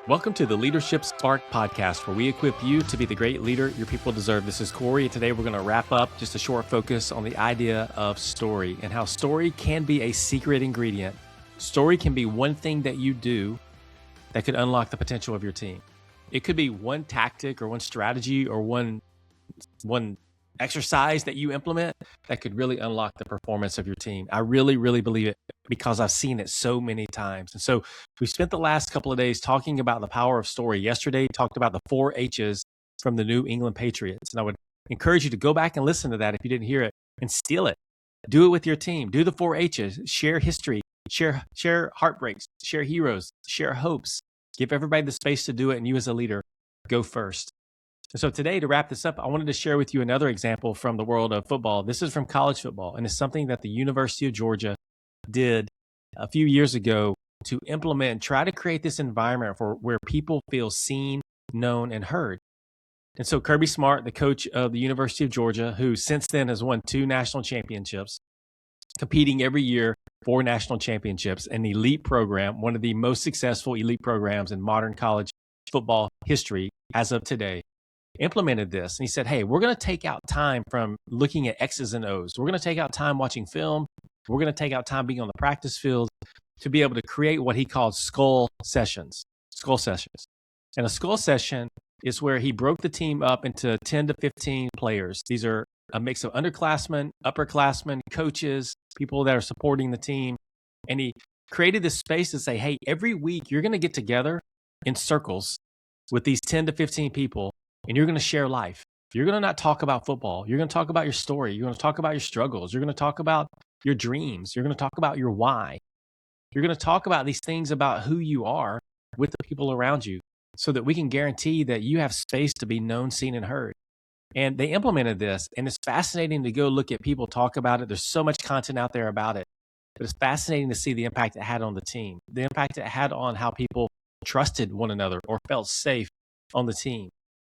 Welcome to the Leadership Spark podcast, where we equip you to be the great leader your people deserve. This is Corey, and today we're going to wrap up just a short focus on the idea of story and how story can be a secret ingredient. Story can be one thing that you do that could unlock the potential of your team. It could be one tactic or one strategy or one exercise that you implement that could really unlock the performance of your team. I really believe it because I've seen it so many times. And so we spent the last couple of days talking about the power of story. Yesterday, talked about the 4 H's from the New England Patriots. And I would encourage you to go back and listen to that if you didn't hear it and steal it. Do it with your team. Do the 4 H's. Share history, share heartbreaks, share heroes, share hopes. Give everybody the space to do it. And you as a leader, go first. So today, to wrap this up, I wanted to share with you another example from the world of football. This is from college football, and it's something that the University of Georgia did a few years ago to implement and try to create this environment for where people feel seen, known, and heard. And so Kirby Smart, the coach of the University of Georgia, who since then has won 2 national championships, competing every year for national championships, an elite program, one of the most successful elite programs in modern college football history as of today, implemented this. And he said, hey, we're going to take out time from looking at X's and O's. We're going to take out time watching film. We're going to take out time being on the practice field to be able to create what he called skull sessions. And a skull session is where he broke the team up into 10 to 15 players. These are a mix of underclassmen, upperclassmen, coaches, people that are supporting the team. And he created this space to say, hey, every week you're going to get together in circles with these 10 to 15 people, and you're going to share life. You're going to not talk about football. You're going to talk about your story. You're going to talk about your struggles. You're going to talk about your dreams. You're going to talk about your why. You're going to talk about these things about who you are with the people around you so that we can guarantee that you have space to be known, seen, and heard. And they implemented this, and it's fascinating to go look at people talk about it. There's so much content out there about it, but it's fascinating to see the impact it had on the team, the impact it had on how people trusted one another or felt safe on the team,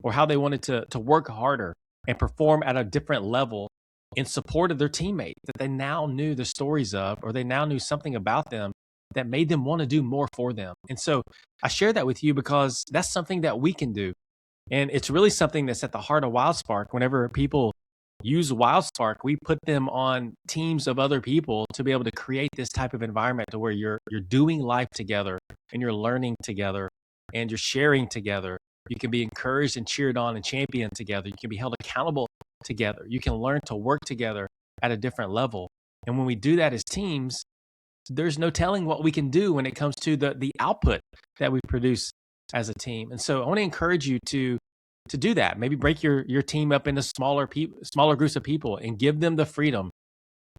or how they wanted to work harder and perform at a different level in support of their teammate that they now knew the stories of, or they now knew something about them that made them want to do more for them. And so I share that with you because that's something that we can do. And it's really something that's at the heart of WildSpark. Whenever people use WildSpark, we put them on teams of other people to be able to create this type of environment to where you're doing life together and you're learning together and you're sharing together. You can be encouraged and cheered on and championed together. You can be held accountable together. You can learn to work together at a different level. And when we do that as teams, there's no telling what we can do when it comes to the output that we produce as a team. And so I want to encourage you to do that. Maybe break your team up into smaller groups of people and give them the freedom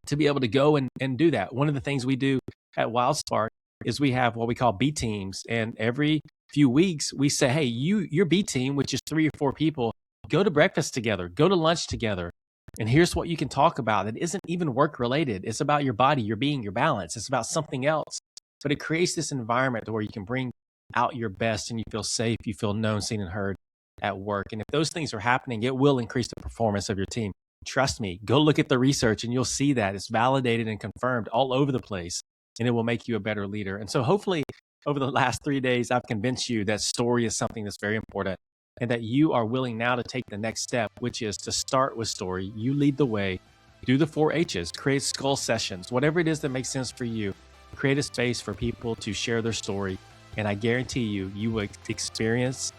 to be able to go and do that. One of the things we do at WildSpark is we have what we call B teams. And every few weeks, we say, hey, your B team, which is 3 or 4 people, go to breakfast together, go to lunch together. And here's what you can talk about that isn't even work related. It's about your body, your being, your balance. It's about something else. But it creates this environment where you can bring out your best and you feel safe, you feel known, seen, and heard at work. And if those things are happening, it will increase the performance of your team. Trust me, go look at the research and you'll see that it's validated and confirmed all over the place, and it will make you a better leader. And so hopefully over the last 3 days, I've convinced you that story is something that's very important and that you are willing now to take the next step, which is to start with story. You lead the way, do the 4 H's, create skull sessions, whatever it is that makes sense for you. Create a space for people to share their story. And I guarantee you will experience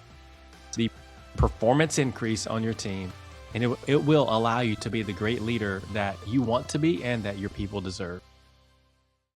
the performance increase on your team, and it will allow you to be the great leader that you want to be and that your people deserve.